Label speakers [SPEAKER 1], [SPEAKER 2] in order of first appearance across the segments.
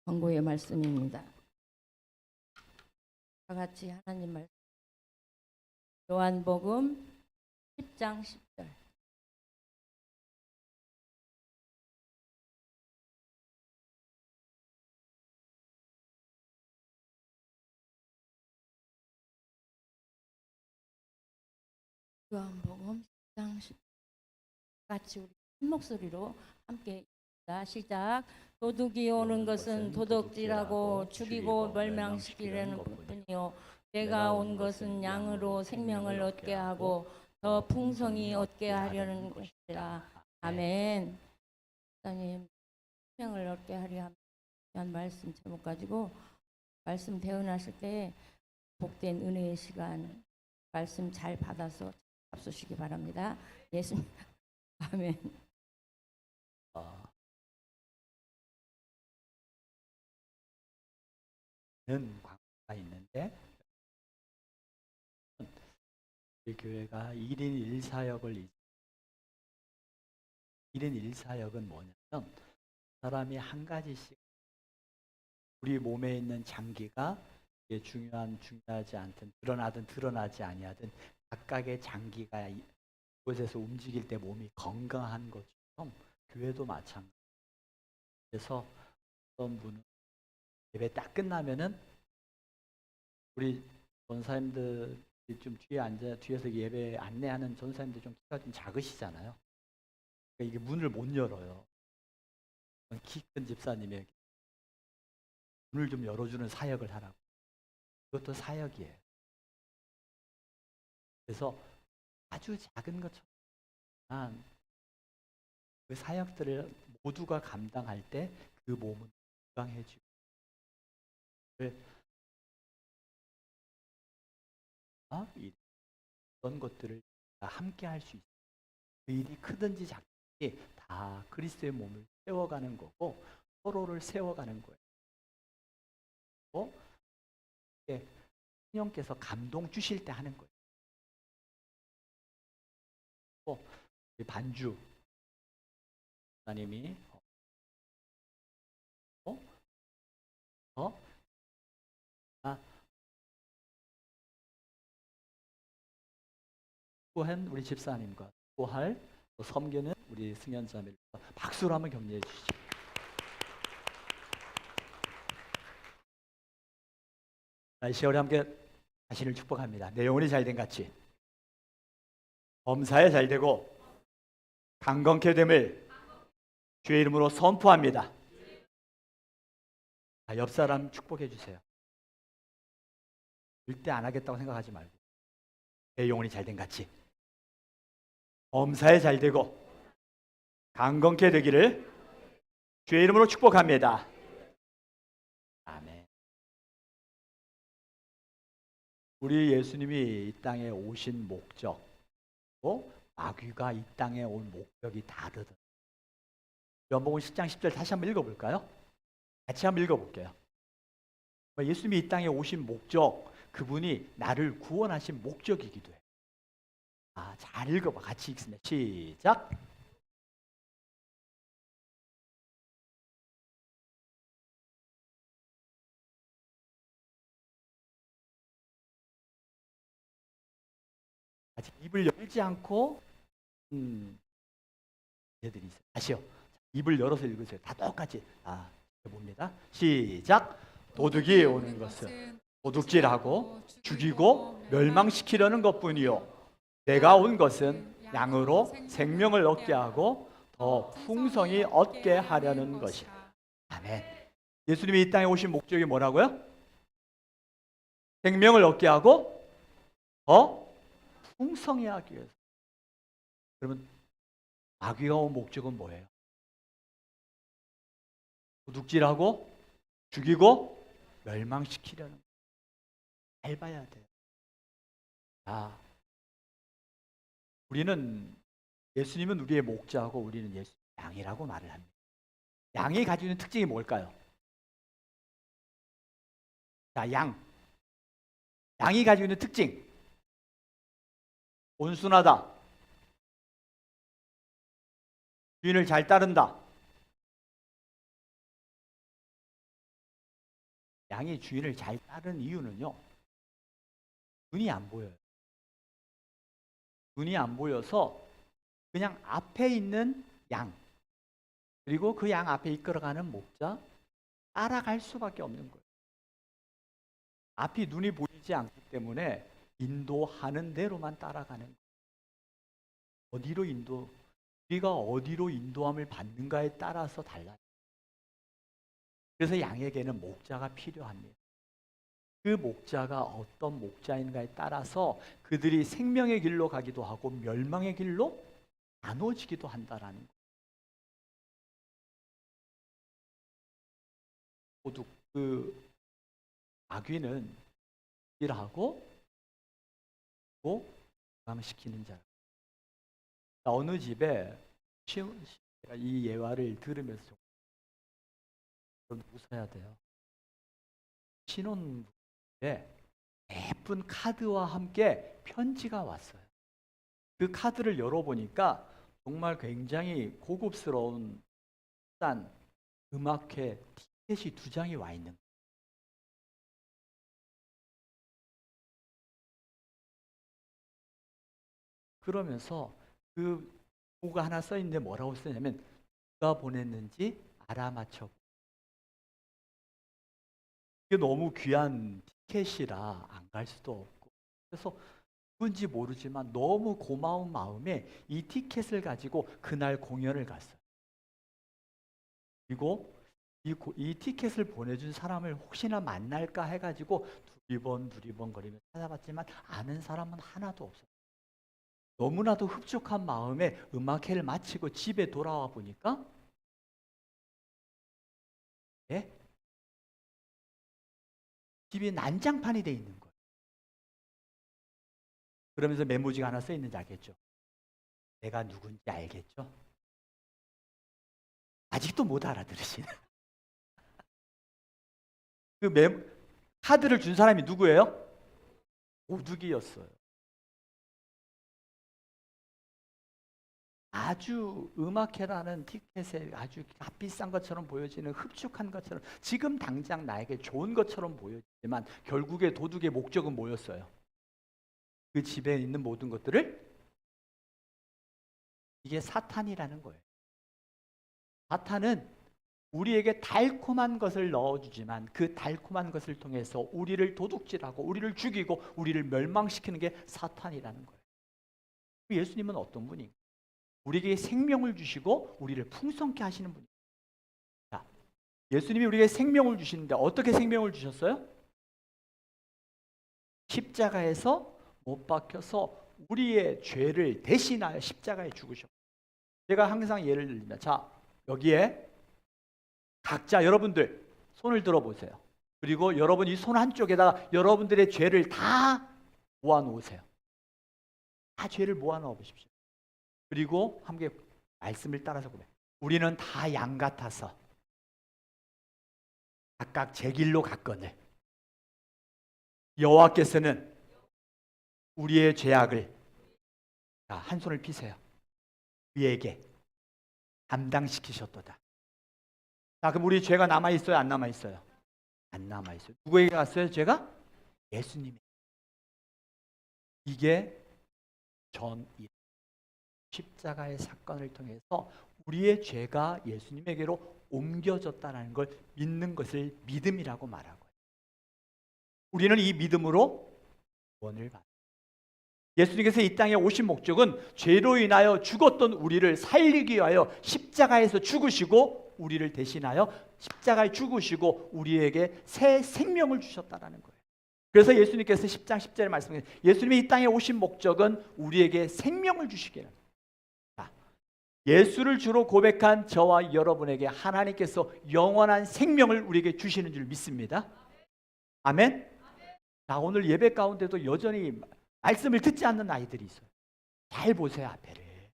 [SPEAKER 1] 권고의 말씀입니다. 다 같이 하나님 말씀. 요한복음 10장 10절. 요한복음 10장 10절. 같이 우리 큰 목소리로 함께 읽습니다. 시작. 도둑이 오는 것은 도둑질하고 죽이고 멸망시키려는 뿐이요 내가 온 것은 양으로 생명을 얻게 하고 더 풍성히 얻게 하려는 것이라. 아멘. 하나님, 생명을 얻게 하려 한 말씀 제목 가지고 말씀 대언하실 때 복된 은혜의 시간 말씀 잘 받아서 잡수시기 바랍니다. 예수님. 아멘.
[SPEAKER 2] 는 광고가 있는데 우리 교회가 1인 1사역을 1인 1사역은 뭐냐면 사람이 한 가지씩 우리 몸에 있는 장기가 이게 중요하지 않든 드러나지 아니하든 각각의 장기가 이곳에서 움직일 때 몸이 건강한 것처럼 교회도 마찬가지. 그래서 어떤 분은 예배 딱 끝나면은 우리 전사님들 좀 뒤에서 예배 안내하는 전사님들 좀 키가 좀 작으시잖아요. 그러니까 이게 문을 못 열어요. 키 큰 집사님에게 문을 좀 열어주는 사역을 하라고. 그것도 사역이에요. 그래서 아주 작은 것처럼 그 사역들을 모두가 감당할 때 그 몸은 건강해지고 이런 것들을 함께 할 수 있어요. 그 일이 크든지 작든지 다 그리스도의 몸을 세워가는 거고 서로를 세워가는 거예요. 성령께서 감동 주실 때 하는 거예요. 반주 하나님이 또한 우리 집사님과 또할 섬기는 우리 승연자매 박수로 한번 격려해 주시죠. 이 시간에 함께 자신을 축복합니다. 내 영혼이 잘된 같이 범사에 잘되고 강건케 됨을 주의 이름으로 선포합니다. 옆 사람 축복해 주세요. 절대 안 하겠다고 생각하지 말고 내 영혼이 잘된 같이 범사에 잘되고 강건케 되기를 주의 이름으로 축복합니다. 아멘. 우리 예수님이 이 땅에 오신 목적, 마귀가 이 땅에 온 목적이 다르다. 요한복음 10장 10절 다시 한번 읽어볼까요? 같이 한번 읽어볼게요. 예수님이 이 땅에 오신 목적, 그분이 나를 구원하신 목적이기도 해요. 잘 읽어봐. 같이 읽습니다. 시작. 아직 입을 열지 않고 얘들이 있어요. 다시요. 입을 열어서 읽으세요. 다 똑같이. 봅니다. 시작. 도둑이 오는 것은 도둑질하고 죽이고 멸망시키려는 것뿐이요 내가 온 것은 양으로 생명을 얻게 하고 더 풍성히 얻게 하려는 것이다. 아멘. 예수님이 이 땅에 오신 목적이 뭐라고요? 생명을 얻게 하고 더 풍성히 하기 위해서. 그러면 마귀가 온 목적은 뭐예요? 도둑질하고 죽이고 멸망시키려는 거예요. 잘 봐야 돼요. 우리는 예수님은 우리의 목자고 우리는 예수 양이라고 말을 합니다. 양이 가지고 있는 특징이 뭘까요? 양이 가지고 있는 특징. 온순하다. 주인을 잘 따른다. 양이 주인을 잘 따르는 이유는요. 눈이 안 보여요. 눈이 안 보여서 그냥 앞에 있는 양, 그리고 그 양 앞에 이끌어가는 목자 따라갈 수밖에 없는 거예요. 앞이 눈이 보이지 않기 때문에 인도하는 대로만 따라가는 거예요. 우리가 어디로 인도함을 받는가에 따라서 달라요. 그래서 양에게는 목자가 필요합니다. 그 목자가 어떤 목자인가에 따라서 그들이 생명의 길로 가기도 하고 멸망의 길로 나눠지기도 한다라는 거예요. 도둑, 그 마귀는 일하고 감시키는 자. 어느 집에 제가 이 예화를 들으면서 좀 웃어야 돼요. 신혼부에 예쁜 카드와 함께 편지가 왔어요. 그 카드를 열어보니까 정말 굉장히 고급스러운 싼 음악회 티켓이 2장이 와 있는 거예요. 그러면서 그 뭐가 하나 써 있는데 뭐라고 쓰냐면 누가 보냈는지 알아맞혀. 이게 너무 귀한 티켓이라 안 갈 수도 없고, 그래서 누군지 모르지만 너무 고마운 마음에 이 티켓을 가지고 그날 공연을 갔어요. 그리고 이 티켓을 보내준 사람을 혹시나 만날까 해가지고 두리번 거리며 찾아봤지만 아는 사람은 하나도 없어요. 너무나도 흡족한 마음에 음악회를 마치고 집에 돌아와 보니까 집이 난장판이 돼 있는 거예요. 그러면서 메모지가 하나 써 있는지 알겠죠? 내가 누군지 알겠죠? 아직도 못 알아들으시네. 카드를 준 사람이 누구예요? 도둑이었어요. 아주 음악회라는 티켓에 아주 값비싼 것처럼 보여지는 흡족한 것처럼 지금 당장 나에게 좋은 것처럼 보여지지만 결국에 도둑의 목적은 뭐였어요? 그 집에 있는 모든 것들을, 이게 사탄이라는 거예요. 사탄은 우리에게 달콤한 것을 넣어주지만 그 달콤한 것을 통해서 우리를 도둑질하고 우리를 죽이고 우리를 멸망시키는 게 사탄이라는 거예요. 예수님은 어떤 분인가? 우리에게 생명을 주시고 우리를 풍성케 하시는 분이에요. 자, 예수님이 우리에게 생명을 주시는데 어떻게 생명을 주셨어요? 십자가에서 못 박혀서 우리의 죄를 대신하여 십자가에 죽으셨고, 제가 항상 예를 들면, 자, 여기에 각자 여러분들 손을 들어보세요. 그리고 여러분 이 손 한쪽에다가 여러분들의 죄를 다 모아놓으세요. 다 죄를 모아놓아 보십시오. 그리고 함께 말씀을 따라서 그래. 우리는 다 양 같아서 각각 제 길로 갔거늘 여호와께서는 우리의 죄악을, 자, 한 손을 피세요. 우리에게 담당시키셨도다. 자, 그럼 우리 죄가 남아있어요? 안 남아있어요? 안 남아있어요. 누구에게 갔어요? 죄가? 예수님에게. 이게 전이 십자가의 사건을 통해서 우리의 죄가 예수님에게로 옮겨졌다는 걸 믿는 것을 믿음이라고 말하고, 우리는 이 믿음으로 구원을 받습니다. 예수님께서 이 땅에 오신 목적은 죄로 인하여 죽었던 우리를 살리기 위하여 십자가에서 죽으시고 우리를 대신하여 십자가에 죽으시고 우리에게 새 생명을 주셨다는 거예요. 그래서 예수님께서 10장 10절에 말씀하신, 예수님이 이 땅에 오신 목적은 우리에게 생명을 주시기를. 예수를 주로 고백한 저와 여러분에게 하나님께서 영원한 생명을 우리에게 주시는 줄 믿습니다. 아멘. 자, 오늘 예배 가운데도 여전히 말씀을 듣지 않는 아이들이 있어요. 잘 보세요, 앞에를.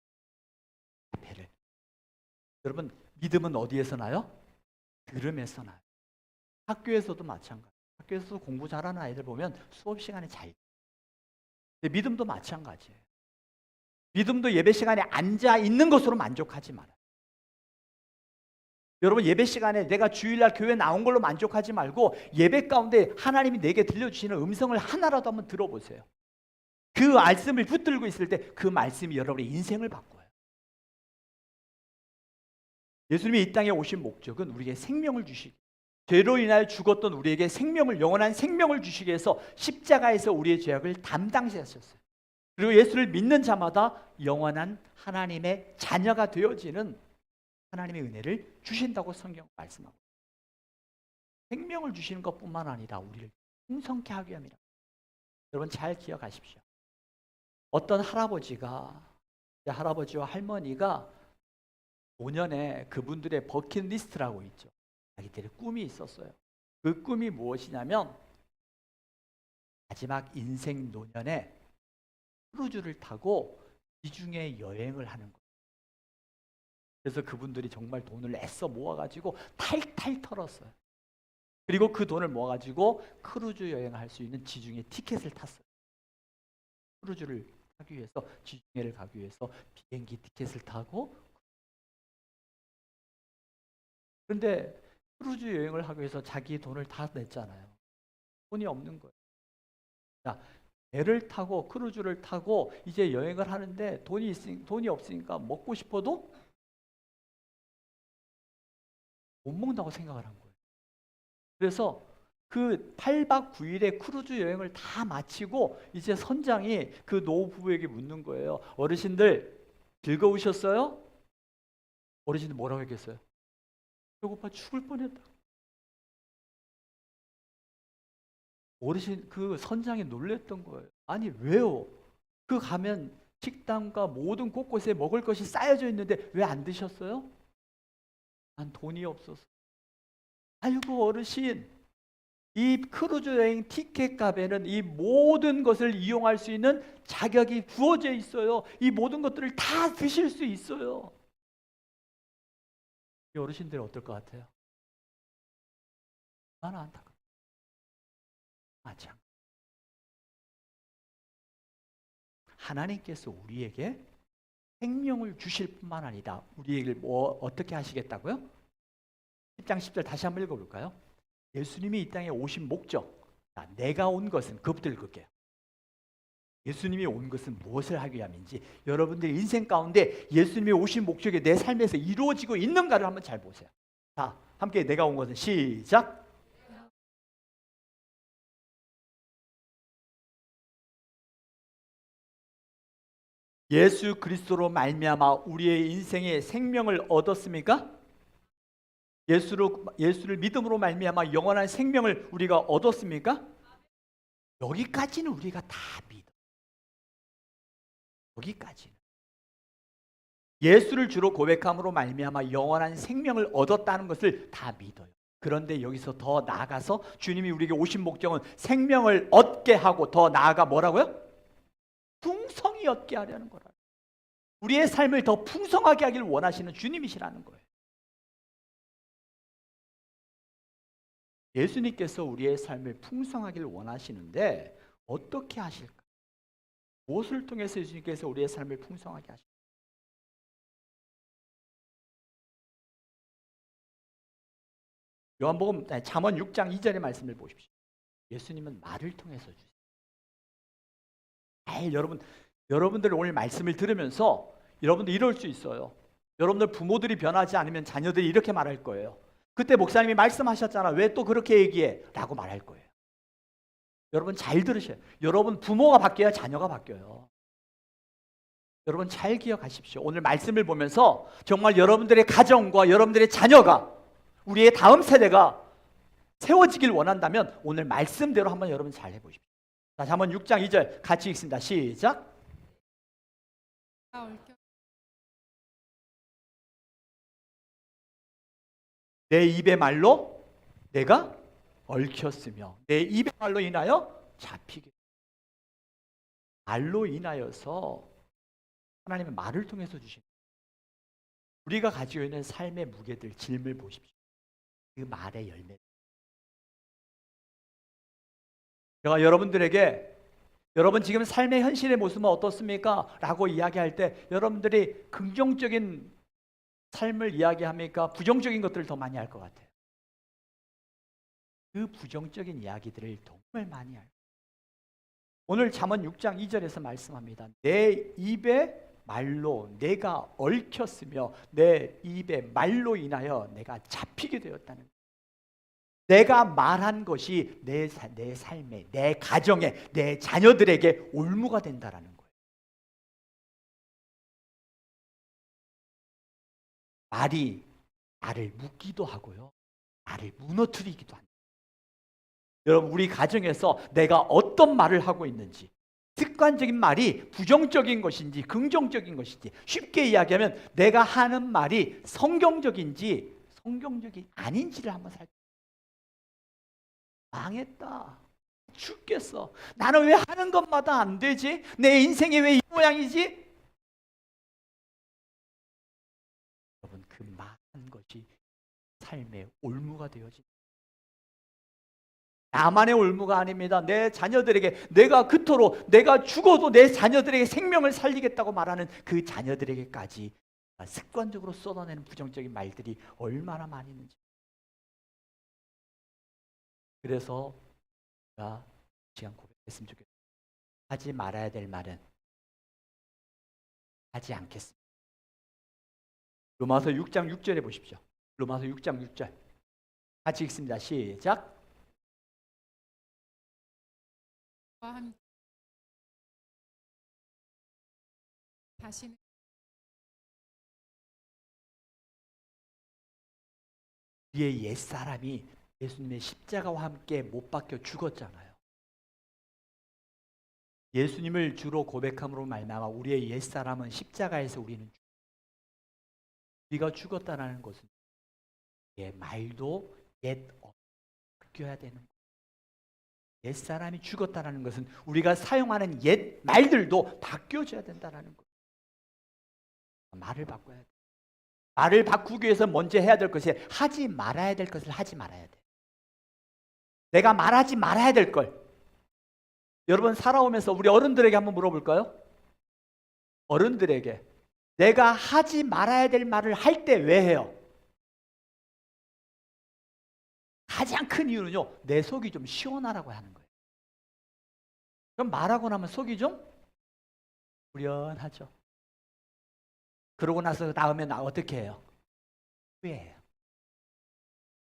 [SPEAKER 2] 여러분, 믿음은 어디에서 나요? 들음에서 나요. 학교에서도 마찬가지. 학교에서도 공부 잘하는 아이들 보면 수업 시간에 잘. 믿음도 마찬가지예요. 믿음도 예배 시간에 앉아 있는 것으로 만족하지 말아요. 여러분 예배 시간에 내가 주일날 교회 나온 걸로 만족하지 말고 예배 가운데 하나님이 내게 들려주시는 음성을 하나라도 한번 들어보세요. 그 말씀을 붙들고 있을 때 그 말씀이 여러분의 인생을 바꿔요. 예수님이 이 땅에 오신 목적은 우리에게 생명을 주시기, 죄로 인하여 죽었던 우리에게 생명을, 영원한 생명을 주시기 위해서 십자가에서 우리의 죄악을 담당하셨어요. 그리고 예수를 믿는 자마다 영원한 하나님의 자녀가 되어지는 하나님의 은혜를 주신다고 성경 말씀하고, 생명을 주시는 것뿐만 아니라 우리를 풍성케 하기 위함이라. 여러분 잘 기억하십시오. 어떤 할아버지와 할머니가 5년에 그분들의 버킷리스트라고 있죠. 자기들의 꿈이 있었어요. 그 꿈이 무엇이냐면 마지막 인생 노년에 크루즈를 타고 지중해 여행을 하는 거예요. 그래서 그분들이 정말 돈을 애써 모아가지고 탈탈 털었어요. 그리고 그 돈을 모아가지고 크루즈 여행을 할 수 있는 지중해 티켓을 탔어요. 크루즈를 하기 위해서, 지중해를 가기 위해서 비행기 티켓을 타고. 그런데 크루즈 여행을 하기 위해서 자기 돈을 다 냈잖아요. 돈이 없는 거예요. 자, 배를 타고 크루즈를 타고 이제 여행을 하는데 돈이 없으니까 먹고 싶어도 못 먹는다고 생각을 한 거예요. 그래서 그 8박 9일의 크루즈 여행을 다 마치고 이제 선장이 그 노부부에게 묻는 거예요. 어르신들 즐거우셨어요? 어르신들 뭐라고 했겠어요? 배고파 죽을 뻔했다. 어르신, 그 선장이 놀랬던 거예요. 아니 왜요? 그 가면 식당과 모든 곳곳에 먹을 것이 쌓여져 있는데 왜 안 드셨어요? 난 돈이 없어서. 아이고 어르신, 이 크루즈 여행 티켓 값에는 이 모든 것을 이용할 수 있는 자격이 부어져 있어요. 이 모든 것들을 다 드실 수 있어요. 이 어르신들이 어떨 것 같아요? 얼마나 안타까워요. 마찬가지. 하나님께서 우리에게 생명을 주실 뿐만 아니라 우리에게 어떻게 하시겠다고요? 10장 10절 다시 한번 읽어볼까요? 예수님이 이 땅에 오신 목적. 자, 내가 온 것은, 그것부터 읽을게요. 예수님이 온 것은 무엇을 하기 위함인지, 여러분들의 인생 가운데 예수님이 오신 목적이 내 삶에서 이루어지고 있는가를 한번 잘 보세요. 자, 함께 내가 온 것은 시작. 예수 그리스도로 말미암아 우리의 인생에 생명을 얻었습니까? 예수를 믿음으로 말미암아 영원한 생명을 우리가 얻었습니까? 여기까지는 우리가 다 믿어. 여기까지는. 예수를 주로 고백함으로 말미암아 영원한 생명을 얻었다는 것을 다 믿어요. 그런데 여기서 더 나아가서 주님이 우리에게 오신 목적은 생명을 얻게 하고 더 나아가 뭐라고요? 풍성히 얻게 하려는 거라. 우리의 삶을 더 풍성하게 하기를 원하시는 주님이시라는 거예요. 예수님께서 우리의 삶을 풍성하기를 원하시는데 어떻게 하실까? 무엇을 통해서 예수님께서 우리의 삶을 풍성하게 하실까? 요한복음 잠언 6장 2절의 말씀을 보십시오. 예수님은 말을 통해서 주세요. 여러분들 오늘 말씀을 들으면서 여러분들 이럴 수 있어요. 여러분들 부모들이 변하지 않으면 자녀들이 이렇게 말할 거예요. 그때 목사님이 말씀하셨잖아. 왜 또 그렇게 얘기해? 라고 말할 거예요. 여러분 잘 들으셔요. 여러분 부모가 바뀌어야 자녀가 바뀌어요. 여러분 잘 기억하십시오. 오늘 말씀을 보면서 정말 여러분들의 가정과 여러분들의 자녀가, 우리의 다음 세대가 세워지길 원한다면 오늘 말씀대로 한번 여러분 잘 해보십시오. 자, 잠언 6장 2절 같이 읽습니다. 시작. 내 입의 말로 내가 얽혔으며 내 입의 말로 인하여 잡히게. 말로 인하여서 하나님의 말을 통해서 주신 우리가 가지고 있는 삶의 무게들, 짐을 보십시오. 그 말의 열매. 제가 여러분들에게 여러분 지금 삶의 현실의 모습은 어떻습니까? 라고 이야기할 때 여러분들이 긍정적인 삶을 이야기하니까 부정적인 것들을 더 많이 할 것 같아요. 그 부정적인 이야기들을 정말 많이 할. 오늘 잠언 6장 2절에서 말씀합니다. 내 입에 말로 내가 얽혔으며 내 입의 말로 인하여 내가 잡히게 되었다는 거예요. 내가 말한 것이 내 삶에, 내 가정에, 내 자녀들에게 올무가 된다라는 거예요. 말이 나를 묶기도 하고요, 나를 무너뜨리기도 합니다. 여러분, 우리 가정에서 내가 어떤 말을 하고 있는지, 습관적인 말이 부정적인 것인지 긍정적인 것인지, 쉽게 이야기하면 내가 하는 말이 성경적인지 성경적이 아닌지를 한번 살펴보세요. 망했다, 죽겠어, 나는 왜 하는 것마다 안 되지? 내 인생이 왜 이 모양이지? 여러분, 그 말한 것이 삶의 올무가 되어진, 나만의 올무가 아닙니다. 내 자녀들에게, 내가 그토록 내가 죽어도 내 자녀들에게 생명을 살리겠다고 말하는 그 자녀들에게까지 습관적으로 쏟아내는 부정적인 말들이 얼마나 많이 있는지. 그래서 제가 시간 고백했으면 좋겠어요. 하지 말아야 될 말은 하지 않겠습니다. 로마서 6장 6절에 보십시오. 로마서 6장 6절 같이 읽습니다. 시작.
[SPEAKER 3] 다시는
[SPEAKER 2] 우리의 옛사람이 예수님의 십자가와 함께 못 박혀 죽었잖아요. 예수님을 주로 고백함으로 말미암아 우리의 옛사람은 십자가에서 우리가 죽었다는 것은 말도 옛 바뀌어야 되는 거예요. 옛사람이 죽었다는 것은 우리가 사용하는 옛 말들도 바뀌어져야 된다는 거예요. 말을 바꿔야 돼요. 말을 바꾸기 위해서 먼저 해야 될 것이 하지 말아야 될 것을 하지 말아야 돼. 내가 말하지 말아야 될 걸. 여러분, 살아오면서 우리 어른들에게 한번 물어볼까요? 어른들에게 내가 하지 말아야 될 말을 할 때 왜 해요? 가장 큰 이유는요, 내 속이 좀 시원하라고 하는 거예요. 그럼 말하고 나면 속이 좀 후련하죠. 그러고 나서 다음에 어떻게 해요? 후회해요.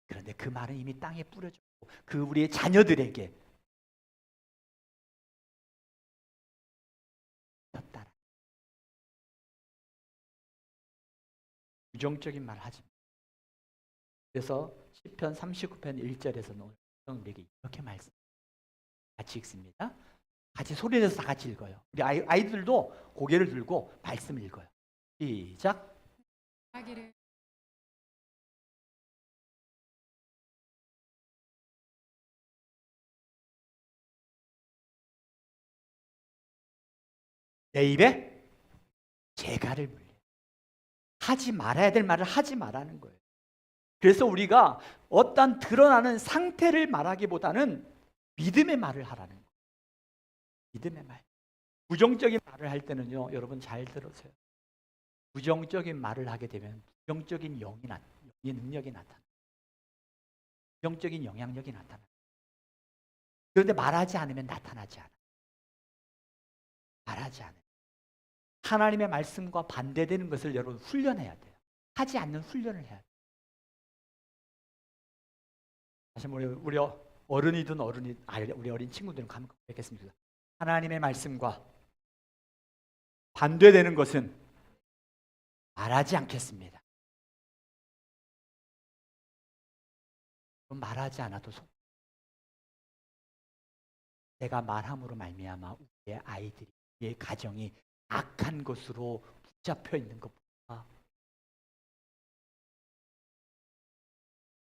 [SPEAKER 2] 그런데 그 말은 이미 땅에 뿌려졌고 그 우리의 자녀들에게 졌다. 부정적인 말 하지 마. 그래서 시편 39편 1절에서는 성령에게 이렇게 말씀. 같이 읽습니다. 같이 소리내서 다 같이 읽어요. 우리 아이들도 고개를 들고 말씀을 읽어요. 시작.
[SPEAKER 3] 하기를
[SPEAKER 2] 내 입에 재갈을 물려. 하지 말아야 될 말을 하지 말라는 거예요. 그래서 우리가 어떤 드러나는 상태를 말하기보다는 믿음의 말을 하라는 거예요. 믿음의 말. 부정적인 말을 할 때는요, 여러분 잘 들으세요. 부정적인 말을 하게 되면 부정적인 영의 능력이 나타나요. 부정적인 영향력이 나타나요. 그런데 말하지 않으면 나타나지 않아요. 말하지 않아요. 하나님의 말씀과 반대되는 것을 여러분 훈련해야 돼요. 하지 않는 훈련을 해야 돼요. 다시 우리 어른이든 우리 어린 친구들은 가면 뵙겠습니다. 하나님의 말씀과 반대되는 것은 말하지 않겠습니다. 말하지 않아도 내가 말함으로 말미암아 우리의 아이들이, 우리의 가정이 악한 것으로 붙잡혀 있는 것보다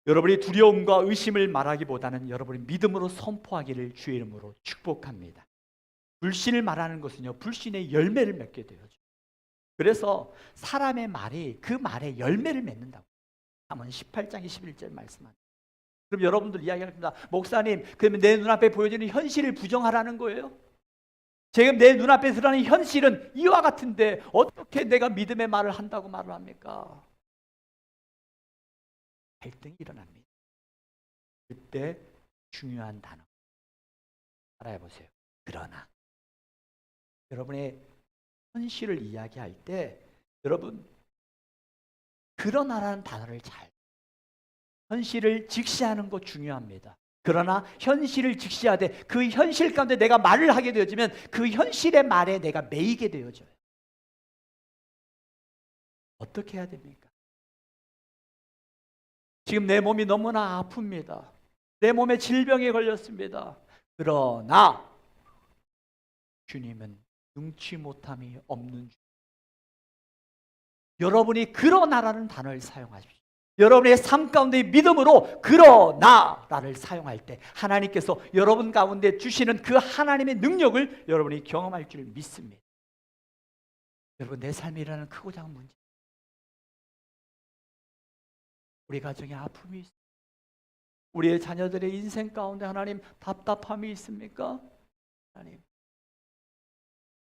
[SPEAKER 2] 여러분이 두려움과 의심을 말하기보다는 여러분이 믿음으로 선포하기를 주의 이름으로 축복합니다. 불신을 말하는 것은요, 불신의 열매를 맺게 돼요. 그래서 사람의 말이 그 말에 열매를 맺는다고. 잠언 18장 21절 말씀합니다. 그럼 여러분들 이야기합니다. 목사님, 그러면 내 눈앞에 보여지는 현실을 부정하라는 거예요? 지금 내 눈앞에 드러나는 현실은 이와 같은데 어떻게 내가 믿음의 말을 한다고 말을 합니까? 갈등이 일어납니다. 그때 중요한 단어 따라해 보세요. 그러나. 여러분의 현실을 이야기할 때 여러분 그러나라는 단어를 잘 현실을 직시하는 거 중요합니다. 그러나 현실을 직시하되 그 현실 가운데 내가 말을 하게 되어지면 그 현실의 말에 내가 매이게 되어져요. 어떻게 해야 됩니까? 지금 내 몸이 너무나 아픕니다. 내 몸에 질병에 걸렸습니다. 그러나 주님은 능치 못함이 없는 주. 여러분이 그러나라는 단어를 사용하십시오. 여러분의 삶 가운데 믿음으로 그러나라를 사용할 때 하나님께서 여러분 가운데 주시는 그 하나님의 능력을 여러분이 경험할 줄 믿습니다. 여러분 내 삶이라는 크고 작은 문제, 우리 가정에 아픔이 있습니다. 우리의 자녀들의 인생 가운데 하나님 답답함이 있습니까? 하나님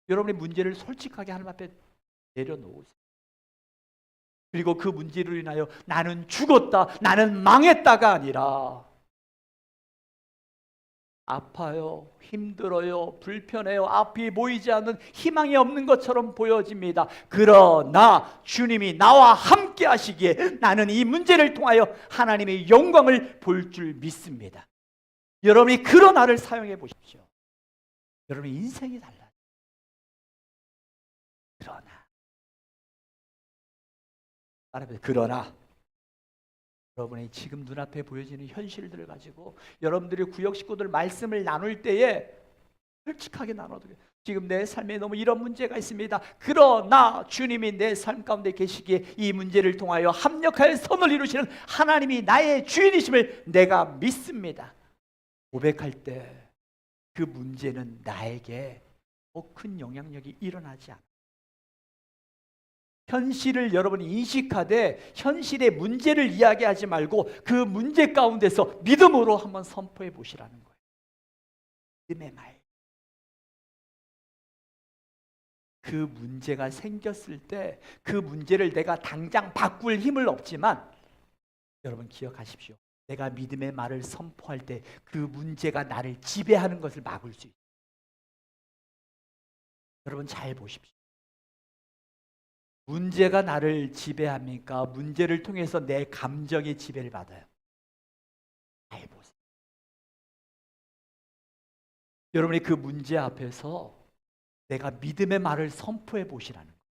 [SPEAKER 2] 여러분의 문제를 솔직하게 하나님 앞에 내려놓으세요. 그리고 그 문제로 인하여 나는 죽었다, 나는 망했다가 아니라 아파요, 힘들어요, 불편해요, 앞이 보이지 않는 희망이 없는 것처럼 보여집니다. 그러나 주님이 나와 함께 하시기에 나는 이 문제를 통하여 하나님의 영광을 볼 줄 믿습니다. 여러분이 그러나를 사용해 보십시오. 여러분의 인생이 달라요. 그러나 여러분이 지금 눈앞에 보여지는 현실들을 가지고 여러분들이 구역 식구들 말씀을 나눌 때에 솔직하게 나눠드려요. 지금 내 삶에 너무 이런 문제가 있습니다. 그러나 주님이 내 삶 가운데 계시기에 이 문제를 통하여 합력하여 선을 이루시는 하나님이 나의 주인이심을 내가 믿습니다. 고백할 때 그 문제는 나에게 더 큰 영향력이 일어나지 않아요. 현실을 여러분이 인식하되 현실의 문제를 이야기하지 말고 그 문제 가운데서 믿음으로 한번 선포해 보시라는 거예요. 믿음의 말. 그 문제가 생겼을 때 그 문제를 내가 당장 바꿀 힘은 없지만 여러분 기억하십시오. 내가 믿음의 말을 선포할 때 그 문제가 나를 지배하는 것을 막을 수 있어요. 여러분 잘 보십시오. 문제가 나를 지배합니까? 문제를 통해서 내 감정의 지배를 받아요. 잘 보세요. 여러분이 그 문제 앞에서 내가 믿음의 말을 선포해 보시라는 거예요.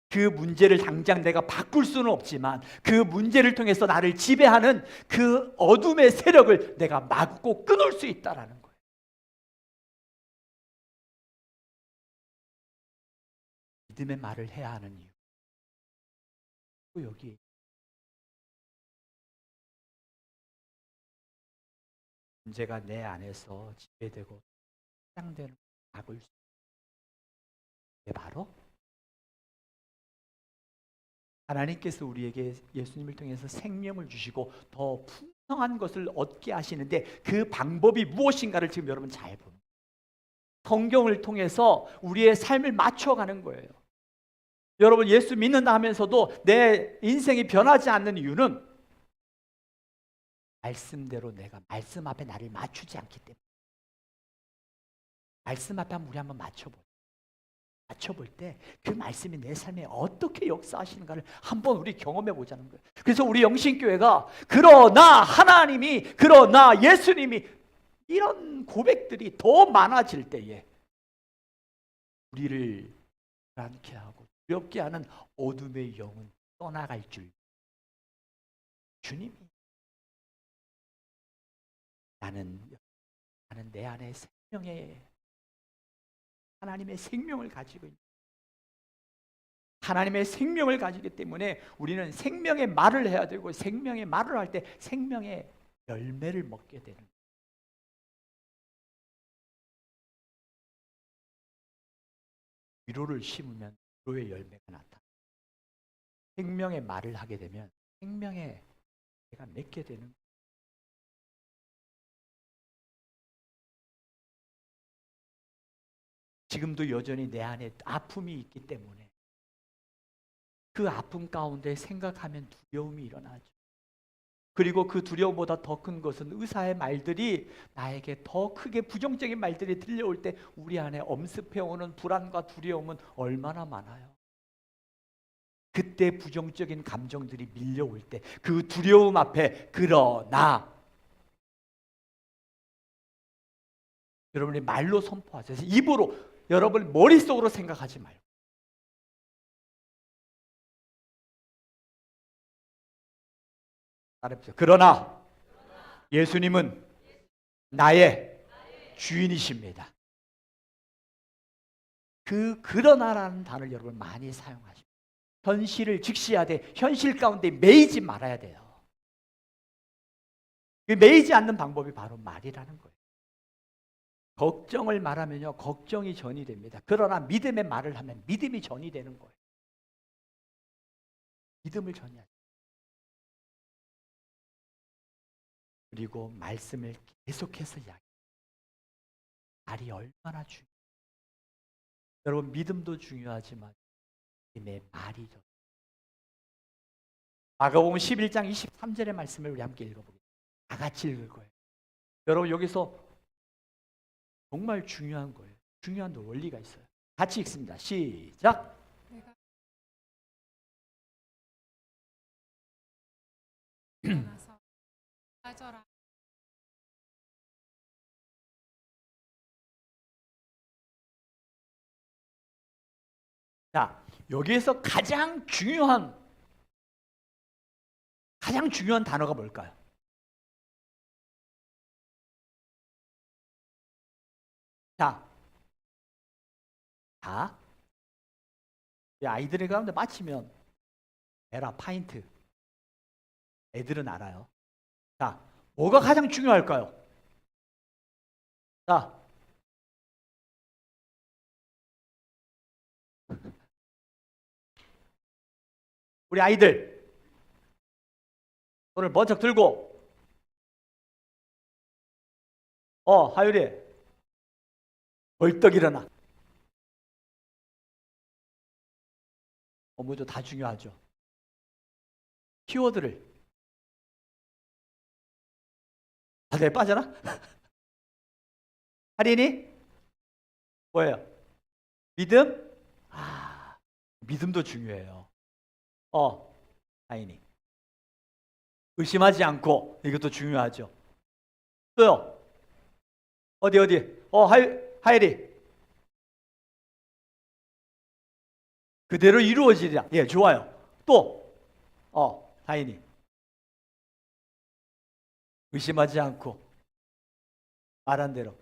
[SPEAKER 2] 그 문제를 당장 내가 바꿀 수는 없지만 그 문제를 통해서 나를 지배하는 그 어둠의 세력을 내가 막고 끊을 수 있다라는 거예요. 믿음의 말을 해야 하는 이유. 또 여기 문제가 내 안에서 지배되고 확장되는 막을 수 있는 바로 하나님께서 우리에게 예수님을 통해서 생명을 주시고 더 풍성한 것을 얻게 하시는데 그 방법이 무엇인가를 지금 여러분 잘 봅니다. 성경을 통해서 우리의 삶을 맞춰가는 거예요. 여러분 예수 믿는다 하면서도 내 인생이 변하지 않는 이유는 말씀대로 내가 말씀 앞에 나를 맞추지 않기 때문에. 말씀 앞에 우리 한번 맞춰볼 때 그 말씀이 내 삶에 어떻게 역사하시는가를 한번 우리 경험해 보자는 거예요. 그래서 우리 영신교회가 그러나 하나님이 그러나 예수님이 이런 고백들이 더 많아질 때에 우리를 불안케 하고 두렵게 하는 어둠의 영은 떠나갈 줄 주님이 나는 내 안에 생명의 하나님의 생명을 가지고 있는 하나님의 생명을 가지기 때문에 우리는 생명의 말을 해야 되고 생명의 말을 할 때 생명의 열매를 먹게 되는 거예요. 위로를 심으면 위로의 열매가 나타나. 생명의 말을 하게 되면 생명의 내가 맺게 되는 거예요. 지금도 여전히 내 안에 아픔이 있기 때문에 그 아픔 가운데 생각하면 두려움이 일어나죠. 그리고 그 두려움보다 더 큰 것은 의사의 말들이 나에게 더 크게 부정적인 말들이 들려올 때 우리 안에 엄습해오는 불안과 두려움은 얼마나 많아요. 그때 부정적인 감정들이 밀려올 때 그 두려움 앞에 그러나 여러분이 말로 선포하세요. 입으로 여러분 머릿속으로 생각하지 말고 따라해보세요. 그러나 예수님은 나의 주인이십니다. 그 그러나라는 단어를 여러분 많이 사용하십니다. 현실을 직시하되 현실 가운데 매이지 말아야 돼요. 그 매이지 않는 방법이 바로 말이라는 거예요. 걱정을 말하면요, 걱정이 전이 됩니다. 그러나 믿음의 말을 하면 믿음이 전이 되는 거예요. 믿음을 전이하죠. 그리고 말씀을 계속해서 이야기해요. 말이 얼마나 중요해요. 여러분 믿음도 중요하지만 믿음의 말이 더. 마가복음 11장 23절의 말씀을 우리 함께 읽어보겠습니다. 다 같이 읽을 거예요. 여러분 여기서 정말 중요한 거예요. 중요한 원리가 있어요. 같이 읽습니다. 시작.
[SPEAKER 3] 내가 일어나서 빠져라.
[SPEAKER 2] 자, 여기에서 가장 중요한 단어가 뭘까요? 자, 이 아이들의 가운데 맞히면 에라 파인트. 애들은 알아요. 자, 뭐가 가장 중요할까요? 자, 우리 아이들 손을 번쩍 들고 하율이 벌떡 일어나. 뭐죠? 다 중요하죠. 키워드를 다들 빠져나? 할인이 뭐예요? 믿음? 믿음도 중요해요. 하인이 의심하지 않고 이것도 중요하죠. 또요. 어디 하일이 그대로 이루어지리라. 예, 좋아요. 또 하인이 의심하지 않고 말한 대로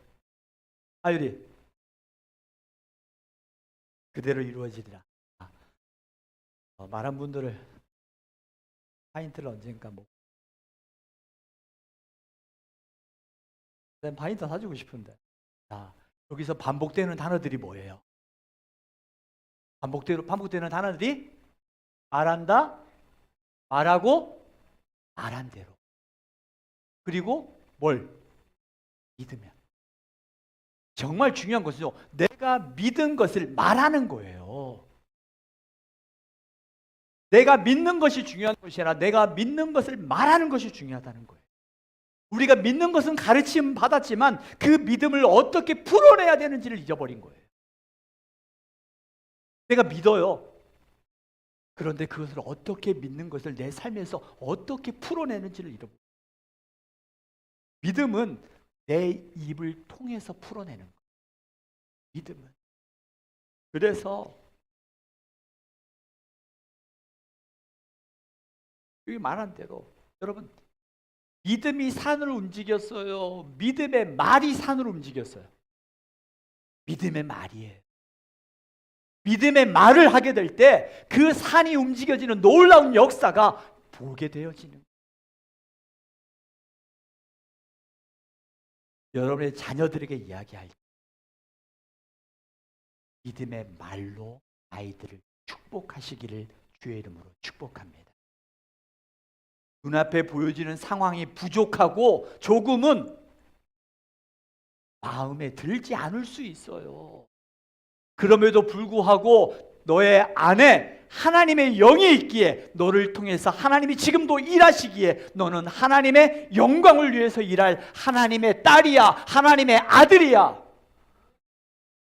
[SPEAKER 2] 하율이 그대로 이루어지리라. 말한 분들을 파인트를 언젠가 난 파인트 사주고 싶은데. 자, 여기서 반복되는 단어들이 뭐예요? 반복되는 단어들이 말한다, 말하고, 말한 대로. 그리고 뭘? 믿으면. 정말 중요한 것은요, 내가 믿은 것을 말하는 거예요. 내가 믿는 것이 중요한 것이 아니라 내가 믿는 것을 말하는 것이 중요하다는 거예요. 우리가 믿는 것은 가르침 받았지만 그 믿음을 어떻게 풀어내야 되는지를 잊어버린 거예요. 내가 믿어요. 그런데 그것을 어떻게 믿는 것을 내 삶에서 어떻게 풀어내는지를 잃어버려요. 믿음은 내 입을 통해서 풀어내는 거예요. 믿음은. 그래서 여기 말한 대로 여러분 믿음이 산을 움직였어요? 믿음의 말이 산을 움직였어요? 믿음의 말이에요. 믿음의 말을 하게 될 때 그 산이 움직여지는 놀라운 역사가 보게 되어지는 거예요. 여러분의 자녀들에게 이야기할 때 믿음의 말로 아이들을 축복하시기를 주의 이름으로 축복합니다. 눈앞에 보여지는 상황이 부족하고 조금은 마음에 들지 않을 수 있어요. 그럼에도 불구하고 너의 안에 하나님의 영이 있기에 너를 통해서 하나님이 지금도 일하시기에 너는 하나님의 영광을 위해서 일할 하나님의 딸이야, 하나님의 아들이야.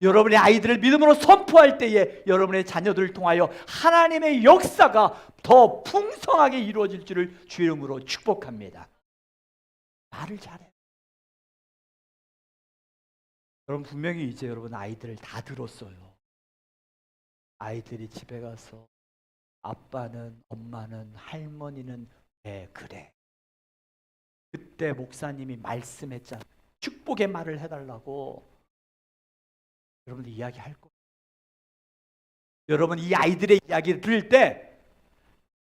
[SPEAKER 2] 여러분의 아이들을 믿음으로 선포할 때에 여러분의 자녀들을 통하여 하나님의 역사가 더 풍성하게 이루어질 줄을 주의 이름으로 축복합니다. 말을 잘해. 여러분 분명히 이제 여러분 아이들을 다 들었어요. 아이들이 집에 가서 아빠는, 엄마는, 할머니는 왜 그래? 그때 목사님이 말씀했잖아. 축복의 말을 해달라고. 여러분들 이야기할 거예요. 여러분 이 아이들의 이야기를 들을 때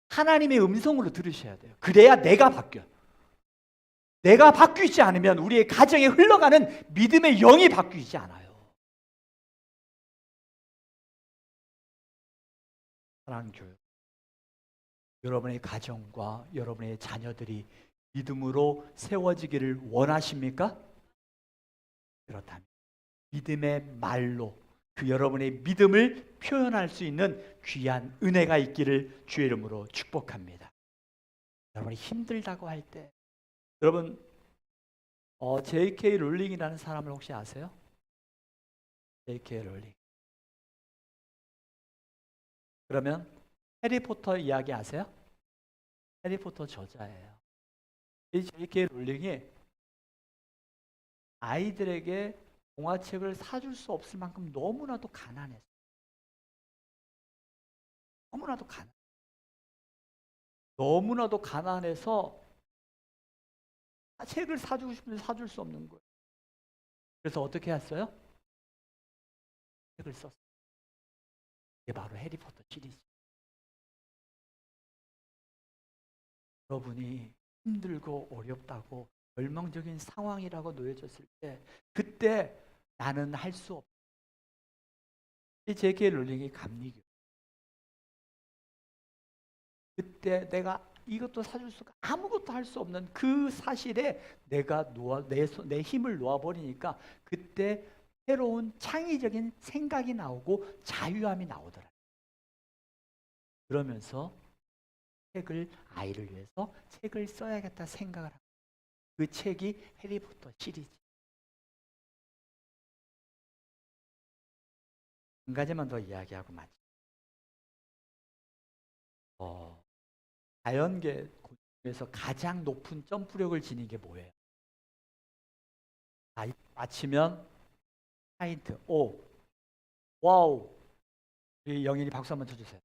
[SPEAKER 2] 하나님의 음성으로 들으셔야 돼요. 그래야 내가 바뀌어요. 내가 바뀌지 않으면 우리의 가정에 흘러가는 믿음의 영이 바뀌지 않아요. 사랑하는 교회, 여러분의 가정과 여러분의 자녀들이 믿음으로 세워지기를 원하십니까? 그렇다면 믿음의 말로 그 여러분의 믿음을 표현할 수 있는 귀한 은혜가 있기를 주의 이름으로 축복합니다. 여러분이 힘들다고 할 때, 여러분 J.K. 롤링이라는 사람을 혹시 아세요? J.K. 롤링. 그러면 해리포터 이야기 아세요? 해리포터 저자예요. 이 J.K. 롤링이 아이들에게 동화책을 사줄 수 없을 만큼 너무나도 가난했어요. 너무나도 가난해서 책을 사주고 싶은데 사줄 수 없는 거예요. 그래서 어떻게 했어요? 책을 썼어요. 이게 바로 해리포터 시리즈. 여러분이 힘들고 어렵다고 멸망적인 상황이라고 놓여졌을 때 그때 나는 할 수 없다. 이 J.K. 롤링이 감리교. 그때 내가 이것도 사줄 수가 아무것도 할 수 없는 그 사실에 내가 내 힘을 놓아버리니까 그때 새로운 창의적인 생각이 나오고 자유함이 나오더라. 그러면서 아이를 위해서 책을 써야겠다 생각을 합니다. 그 책이 해리포터 시리즈. 한 가지만 더 이야기하고 마치. 자연계 중에서 가장 높은 점프력을 지닌 게 뭐예요? 맞히면 파인트. 오, 와우. 우리 영인이 박수 한번 쳐주세요.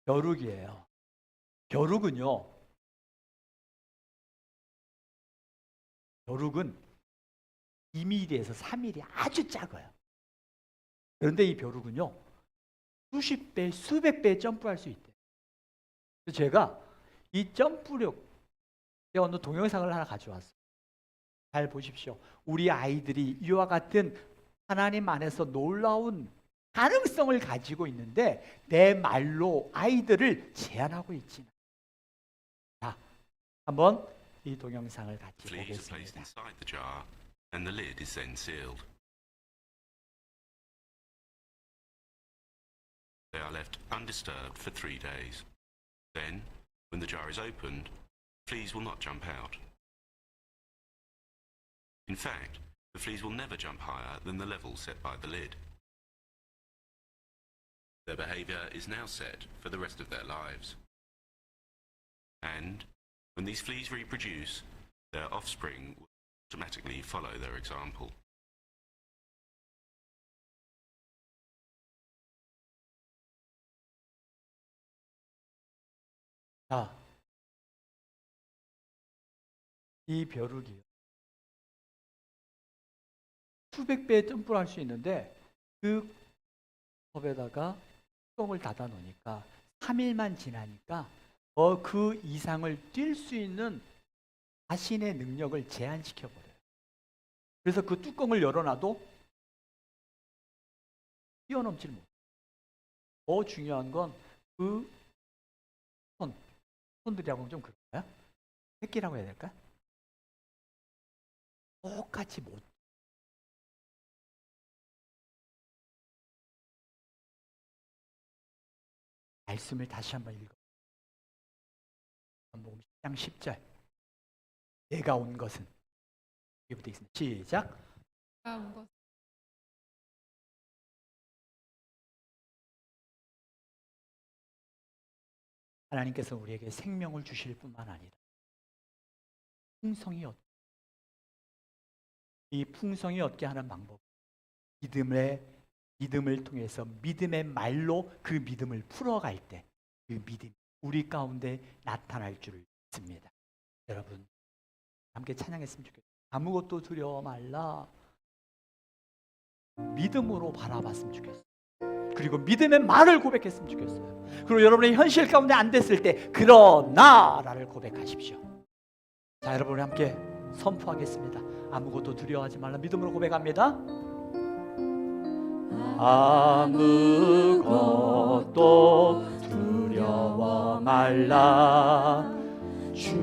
[SPEAKER 2] 벼룩이에요. 벼룩은 2mm에서 3mm 아주 작아요. 그런데 이 벼룩은요 수십 배, 수백 배 점프할 수 있대요. 그래서 제가 이 점프력, 제가 오늘 동영상을 하나 가져왔어요. 잘 보십시오. 우리 아이들이 이와 같은 하나님 안에서 놀라운 가능성을 가지고 있는데 내 말로 아이들을 제한하고 있지는. 자, 한번 이 동영상을 같이
[SPEAKER 4] Fleas are placed
[SPEAKER 2] 보겠습니다.
[SPEAKER 4] inside the jar and the lid is then sealed. They are left undisturbed for 3 days. Then, when the jar is opened, fleas will not jump out. In fact, the fleas will never jump higher than the level set by the lid. Their behavior is now set for the rest of their lives. And when these fleas reproduce, their offspring will automatically follow their example.
[SPEAKER 2] 자, 이 벼룩이요. 수백 배의 점프를 할 수 있는데 그 컵에다가 뚜껑을 닫아 놓으니까 3일만 지나니까 그 이상을 뛸 수 있는 자신의 능력을 제한시켜 버려요. 그래서 그 뚜껑을 열어놔도 뛰어넘질 못해요. 더 중요한 건 그 손들이라고 하면 좀 그럴까요? 새끼라고 해야 될까? 똑같이 못. 말씀을 다시 한번 읽어. 요한복음 10장 10절. 내가 온 것은 여기부터 있습니다. 시작.
[SPEAKER 3] 내가 온 것
[SPEAKER 2] 하나님께서 우리에게 생명을 주실 뿐만 아니라 풍성히 얻게, 이 풍성히 얻게 하는 방법, 믿음을 통해서 믿음의 말로 그 믿음을 풀어갈 때 그 믿음이 우리 가운데 나타날 줄을 믿습니다. 여러분 함께 찬양했으면 좋겠어요. 아무것도 두려워 말라. 믿음으로 바라봤으면 좋겠어요. 그리고 믿음의 말을 고백했으면 좋겠어요. 그리고 여러분의 현실 가운데 안 됐을 때 그러나라를 고백하십시오. 자, 여러분 함께 선포하겠습니다. 아무것도 두려워하지 말라. 믿음으로 고백합니다. 아무것도 두려워 말라. 주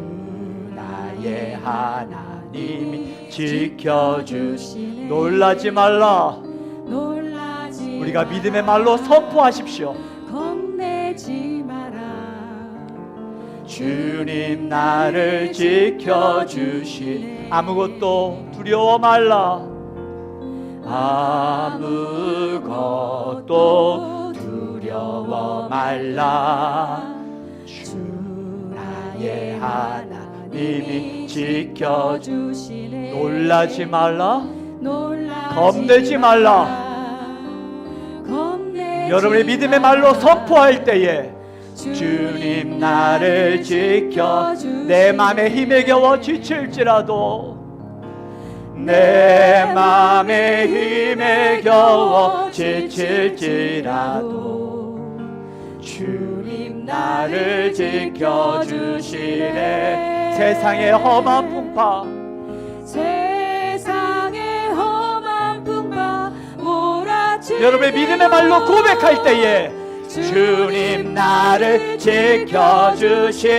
[SPEAKER 2] 나의 하나님이 지켜주시네. 놀라지 말라. 우리가 믿음의 말로 선포하십시오.
[SPEAKER 5] 겁내지 마라.
[SPEAKER 2] 주님 나를 지켜주시네. 아무것도 두려워 말라. 아무것도 두려워 말라. 주 나의 하나님이 지켜주시네. 놀라지 말라. 겁내지 말라. 여러분의 믿음의 말로 선포할 때에 주님 나를 지켜. 내 맘에 힘에 겨워 지칠지라도, 내 맘에 힘에 겨워 지칠지라도 주님 나를 지켜주시네. 세상의 험한 풍파,
[SPEAKER 5] 세상의 험한 풍파 몰아치는
[SPEAKER 2] 여러분의 믿음의 말로 고백할 때에 주님 나를 지켜주시네.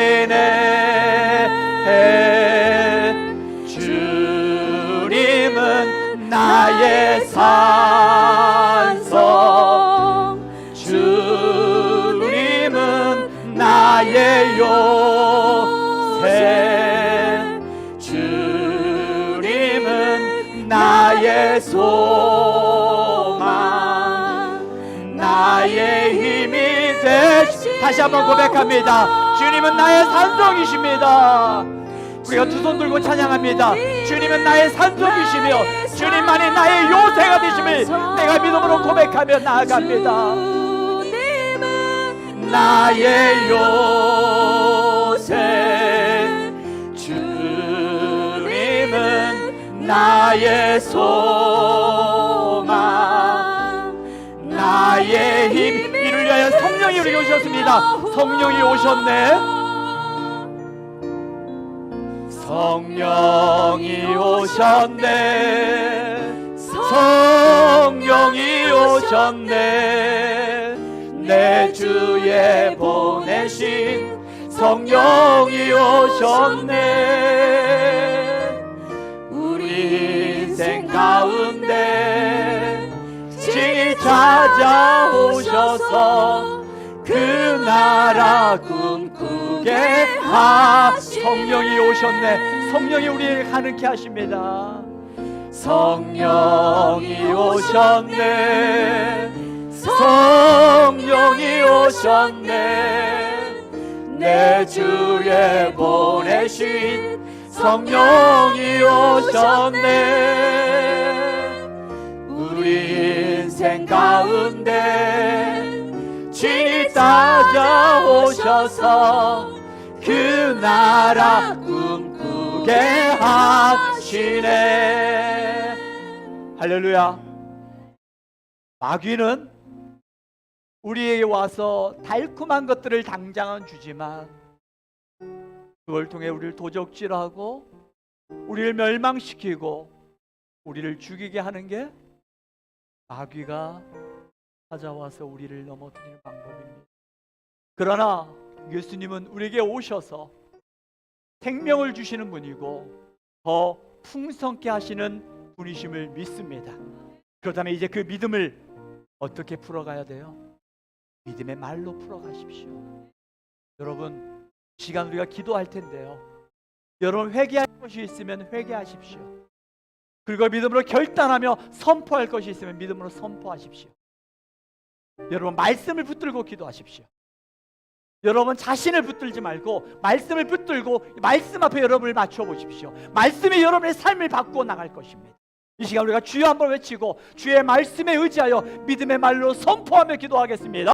[SPEAKER 2] 주님은 나의 산성, 주님은 나의 요새, 주님은 나의 소망, 나의 힘이 되시. 다시 한번 고백합니다. 주님은 나의 산성이십니다. 우리가 두 손 들고 찬양합니다. 주님은 나의 산성이시며 주님만이 나의 요새가 되심을 내가 믿음으로 고백하며 나아갑니다.
[SPEAKER 5] 주님은
[SPEAKER 2] 나의 요새, 주님은 나의 소망, 나의 힘. 이를 위하여 성령이 우리에게 오셨습니다. 성령이 오셨네. 성령이 오셨네. 성령이 오셨네. 내 주에 보내신 성령이 오셨네. 우리 인생 가운데 친히 찾아오셔서 그 나라 꿈꾸게 성령이 오셨네. 성령이 우리에게 가능케 하십니다. 성령이 오셨네. 성령이 오셨네. 내 주에 보내신 성령이 오셨네. 우리 인생 가운데 친히 찾아오셔서 그 나라 꿈꾸게 하시네. 할렐루야. 마귀는 우리에게 와서 달콤한 것들을 당장은 주지만 그걸 통해 우리를 도적질하고 우리를 멸망시키고 우리를 죽이게 하는 게 마귀가 찾아와서 우리를 넘어뜨리는 방법입니다. 그러나 예수님은 우리에게 오셔서 생명을 주시는 분이고 더 풍성케 하시는 분이심을 믿습니다. 그렇다면 이제 그 믿음을 어떻게 풀어가야 돼요? 믿음의 말로 풀어가십시오. 여러분, 시간 우리가 기도할 텐데요. 여러분 회개할 것이 있으면 회개하십시오. 그리고 믿음으로 결단하며 선포할 것이 있으면 믿음으로 선포하십시오. 여러분 말씀을 붙들고 기도하십시오. 여러분 자신을 붙들지 말고 말씀을 붙들고 말씀 앞에 여러분을 맞춰 보십시오. 말씀이 여러분의 삶을 바꾸어 나갈 것입니다. 이 시간 우리가 주여 한번 외치고 주의 말씀에 의지하여 믿음의 말로 선포하며 기도하겠습니다.